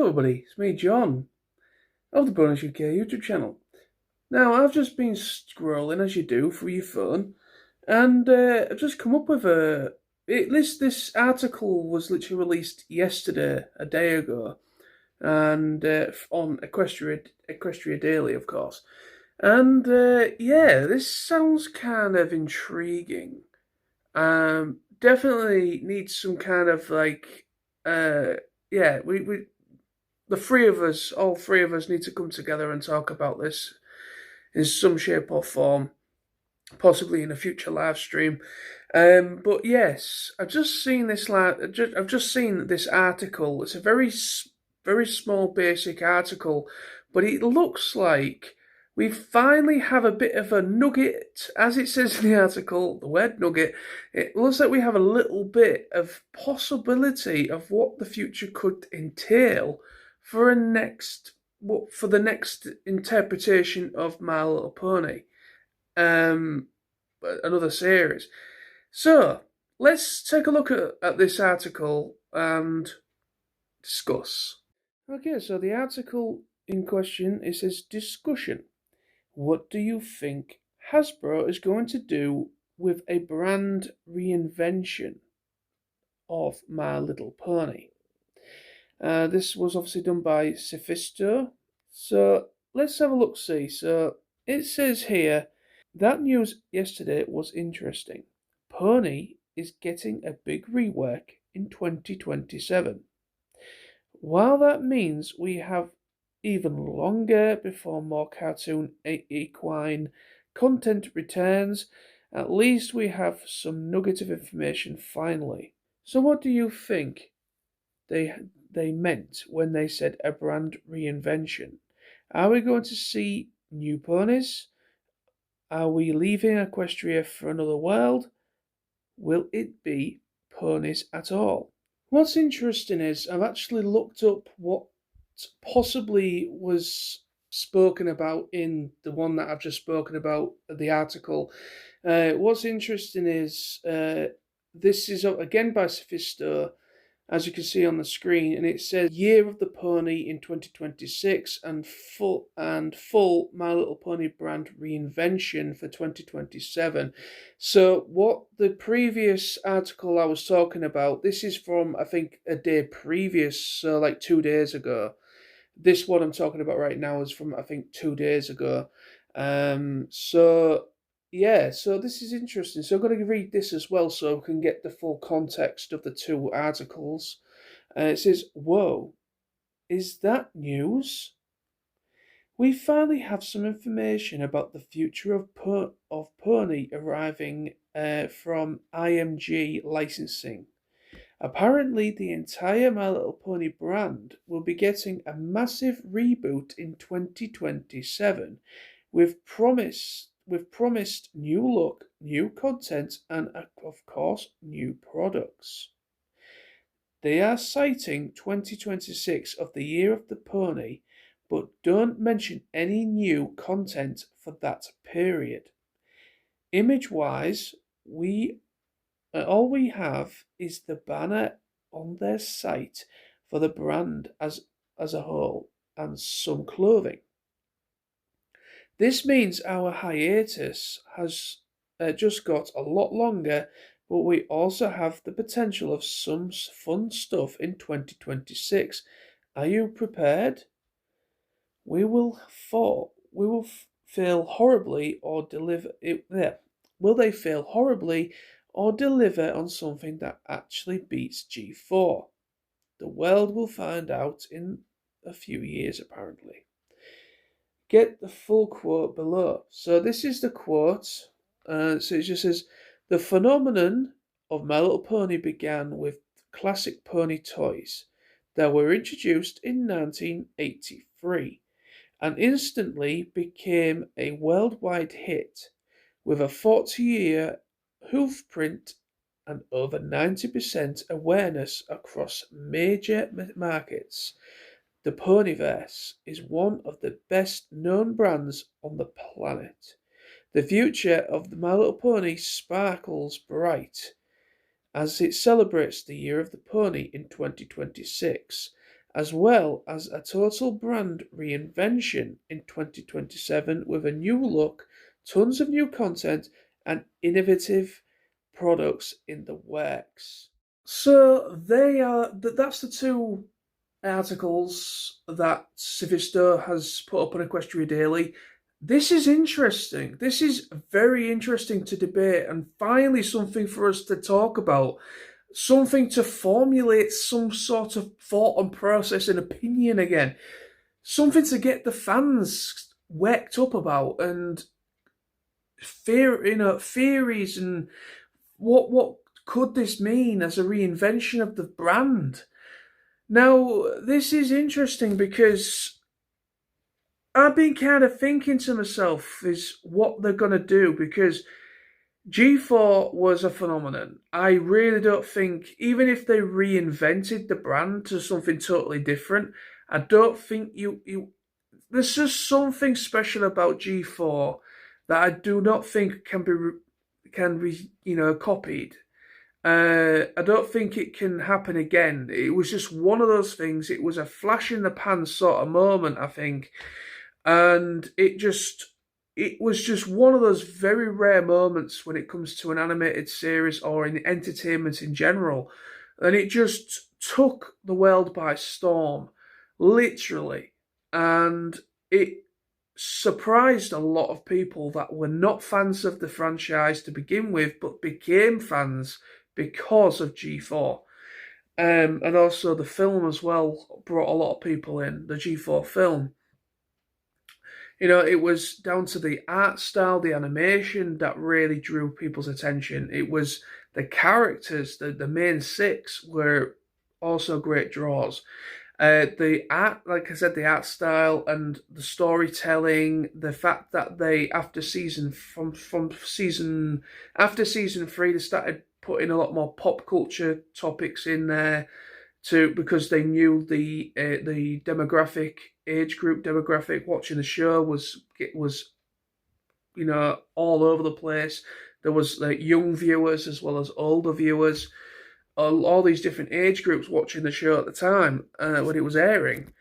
everybody, it's me, John, of the Bonus UK YouTube channel. Now, I've just been scrolling, as you do, through your phone, and I've just come up with this article was literally released yesterday, a day ago, and on Equestria Daily, of course. And this sounds kind of intriguing. Definitely needs some kind of we the three of us, all three of us, need to come together and talk about this in some shape or form, possibly in a future live stream. But yes, I've just seen this. I've just seen this article. It's a very small, basic article, but it looks like we finally have a bit of a nugget, as it says in the article, the word nugget. It looks like we have a little bit of possibility of what the future could entail for the next interpretation of My Little Pony, another series. So let's take a look at this article and discuss. Okay, so the article in question, it says discussion. What do you think Hasbro is going to do with a brand reinvention of My Little Pony? This was obviously done by Sethisto. So let's have a look see. So it says here, that news yesterday was interesting. Pony is getting a big rework in 2027. While that means we have even longer before more cartoon equine content returns, at least we have some nugget of information finally. So what do you think they meant when they said a brand reinvention? Are we going to see new ponies? Are we leaving Equestria for another world? Will it be ponies at all? What's interesting is I've actually looked up what possibly was spoken about in the one that I've just spoken about, the article. What's interesting is this is again by Sethisto, as you can see on the screen, and it says Year of the Pony in 2026 and full My Little Pony brand reinvention for 2027. So what the previous article I was talking about, this is from I think a day previous, so like 2 days ago. This one I'm talking about right now is from I think 2 days ago. So this is interesting. So I'm going to read this as well so we can get the full context of the two articles. It says, whoa, is that news? We finally have some information about the future of Pony arriving from IMG licensing. Apparently, the entire My Little Pony brand will be getting a massive reboot in 2027 with promised new look, new content, and of course, new products. They are citing 2026 of the Year of the Pony, but don't mention any new content for that period. Image-wise, all we have is the banner on their site for the brand as a whole and some clothing. This means our hiatus has just got a lot longer, but we also have the potential of some fun stuff in 2026. Are you prepared? We will fail horribly or deliver it there. Will they fail horribly or deliver on something that actually beats G4? The world will find out in a few years, apparently. Get the full quote below. So this is the quote. So it just says, the phenomenon of My Little Pony began with classic pony toys that were introduced in 1983 and instantly became a worldwide hit with a 40-year hoof print and over 90% awareness across major markets. The Ponyverse is one of the best known brands on the planet. The future of the My Little Pony sparkles bright as it celebrates the Year of the Pony in 2026 as well as a total brand reinvention in 2027 with a new look, tons of new content, and innovative products in the works. So that's the two articles that Sethisto has put up on Equestria Daily. This is interesting. This is very interesting to debate, and finally something for us to talk about. Something to formulate some sort of thought and process and opinion again. Something to get the fans worked up about, and theories and what could this mean as a reinvention of the brand. Now, this is interesting because I've been kind of thinking to myself is what they're going to do, because G4 was a phenomenon. I really don't think, even if they reinvented the brand to something totally different, I don't think there's just something special about G4 that I do not think can be copied. I don't think it can happen again. It was just one of those things. It was a flash in the pan sort of moment, I think, and it was just one of those very rare moments when it comes to an animated series or in entertainment in general, and it just took the world by storm, literally, and it surprised a lot of people that were not fans of the franchise to begin with, but became fans because of G4. And also the film as well brought a lot of people in, the G4 film. It was down to the art style, the animation that really drew people's attention. It was the characters, the main six were also great draws. The art, like I said, the art style and the storytelling, the fact that they after season 3, they started putting a lot more pop culture topics in there because they knew the age group demographic watching the show was all over the place. There was young viewers as well as older viewers, all these different age groups watching the show at the time when it was airing,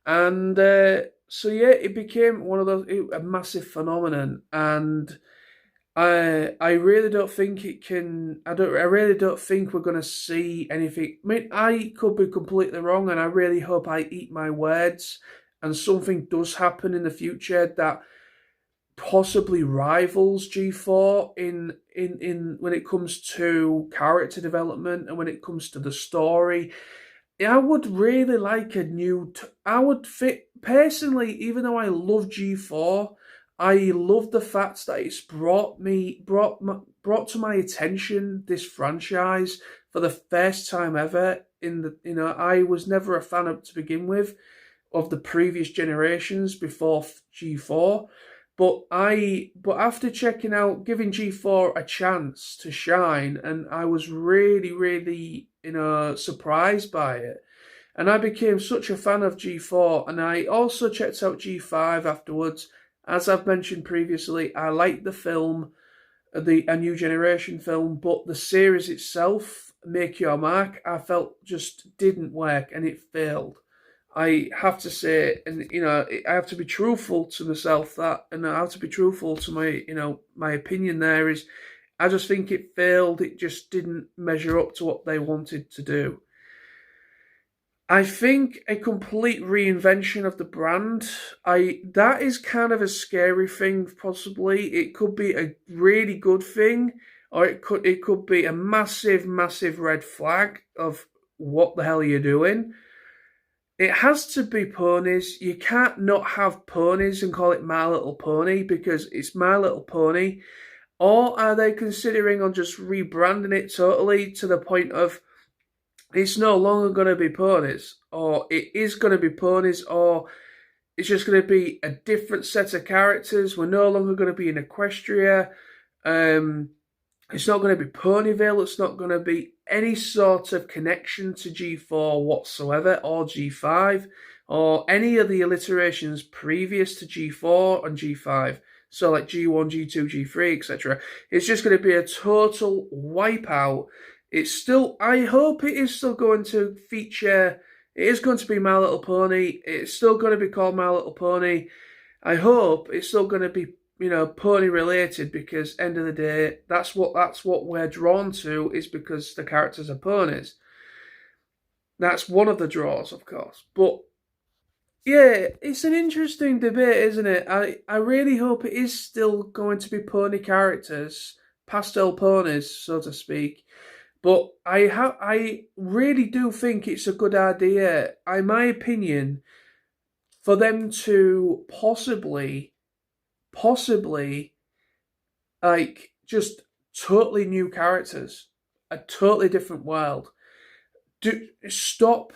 and so yeah, it became a massive phenomenon, and I really don't think it can. I really don't think we're going to see anything. I mean, I could be completely wrong, and I really hope I eat my words, and something does happen in the future that possibly rivals G4 in when it comes to character development and when it comes to the story. I would really like a new. I would fit personally, even though I love G4. I love the fact that it's brought to my attention this franchise for the first time ever. I was never a fan to begin with of the previous generations before G4, but after checking out, giving G4 a chance to shine, and I was really, really surprised by it. And I became such a fan of G4, and I also checked out G5 afterwards. As I've mentioned previously, I liked the film, A New Generation film, but the series itself, Make Your Mark, I felt just didn't work and it failed. I have to say, and I have to be truthful to myself and I have to be truthful to my opinion there is, I just think it failed. It just didn't measure up to what they wanted to do. I think a complete reinvention of the brand, that is kind of a scary thing, possibly. It could be a really good thing, or it could be a massive, massive red flag of what the hell you're doing. It has to be ponies. You can't not have ponies and call it My Little Pony because it's My Little Pony. Or are they considering on just rebranding it totally to the point of it's no longer going to be ponies, or it is going to be ponies, or it's just going to be a different set of characters. We're no longer going to be in Equestria. It's not going to be Ponyville. It's not going to be any sort of connection to G4 whatsoever, or G5, or any of the alliterations previous to G4 and G5. So like G1, G2, G3, etc. It's just going to be a total wipeout. It's still, I hope it is still going to feature it is going to be My Little Pony. It's still going to be called My Little Pony. I hope it's still going to be, pony related, because end of the day, that's what we're drawn to, is because the characters are ponies. That's one of the draws, of course. But yeah, it's an interesting debate, isn't it? I really hope it is still going to be pony characters, pastel ponies, so to speak. But I really do think it's a good idea, in my opinion, for them to possibly, like, just totally new characters, a totally different world. Stop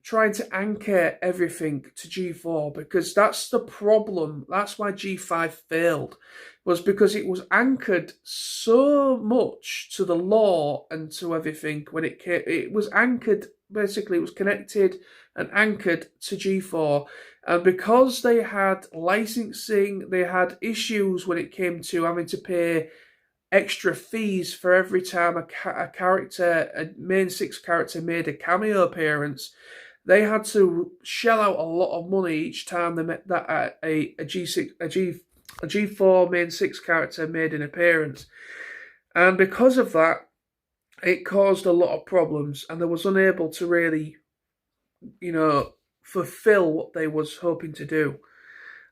trying to anchor everything to G4, because that's the problem. That's why G5 failed, was because it was anchored so much to the lore and to everything when it came. It was anchored, basically, it was connected and anchored to G4. And because they had licensing, they had issues when it came to having to pay extra fees for every time a main 6 character made a cameo appearance. They had to shell out a lot of money each time they met that a G4 main 6 character made an appearance. And because of that, it caused a lot of problems, and they was unable to really, fulfill what they was hoping to do.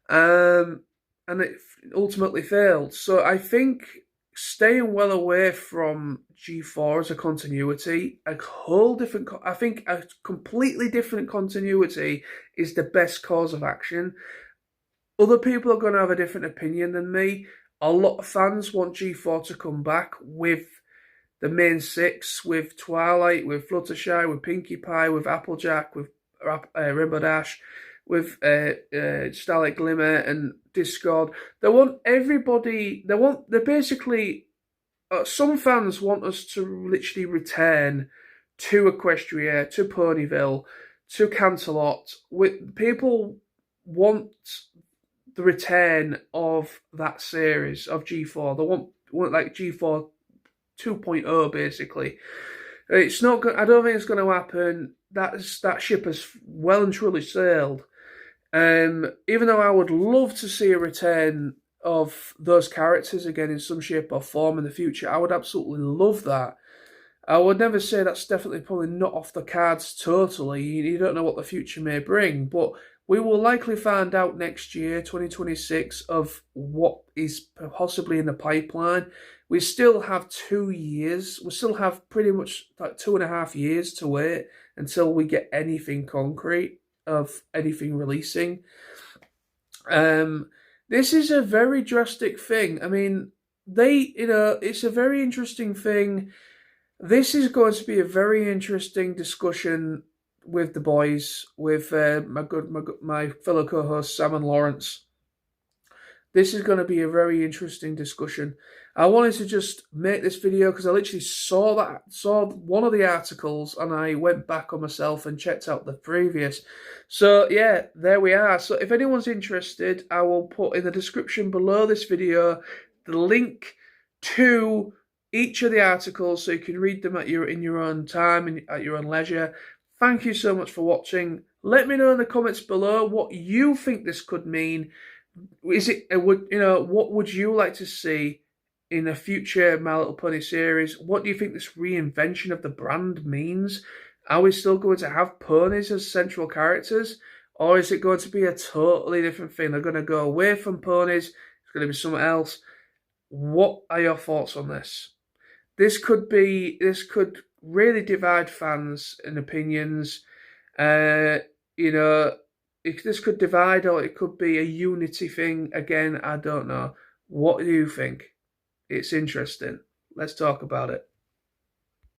And it ultimately failed. So I think staying well away from G4 as a continuity, I think a completely different continuity is the best course of action. Other people are going to have a different opinion than me. A lot of fans want G4 to come back with the main 6, with Twilight, with Fluttershy, with Pinkie Pie, with Applejack, with Rainbow Dash, with Starlight Glimmer and Discord. They want everybody. They basically. Some fans want us to literally return to Equestria, to Ponyville, to Canterlot. People want the return of that series of G4. They want like G4 2.0, basically. It's not. I don't think it's going to happen. That ship has well and truly sailed. Even though I would love to see a return of those characters again in some shape or form in the future, I would absolutely love that. I would never say that's definitely probably not off the cards totally. You don't know what the future may bring, but we will likely find out next year, 2026, of what is possibly in the pipeline. We still have 2 years. We still have pretty much like 2.5 years to wait until we get anything concrete of anything releasing. This is a very drastic thing. I mean, it's a very interesting thing. This is going to be a very interesting discussion with the boys, with my fellow co-hosts Sam and Lawrence. This is going to be a very interesting discussion. I wanted to just make this video because I literally saw one of the articles, and I went back on myself and checked out the previous. So yeah, there we are. So if anyone's interested, I will put in the description below this video the link to each of the articles so you can read them in your own time and at your own leisure. Thank you so much for watching. Let me know in the comments below what you think this could mean. What would you like to see in a future My Little Pony series? What do you think this reinvention of the brand means? Are we still going to have ponies as central characters? Or is it going to be a totally different thing? They're going to go away from ponies. It's going to be something else. What are your thoughts on this? This could really divide fans and opinions. This could divide, or it could be a unity thing. Again, I don't know. What do you think? It's interesting. Let's talk about it.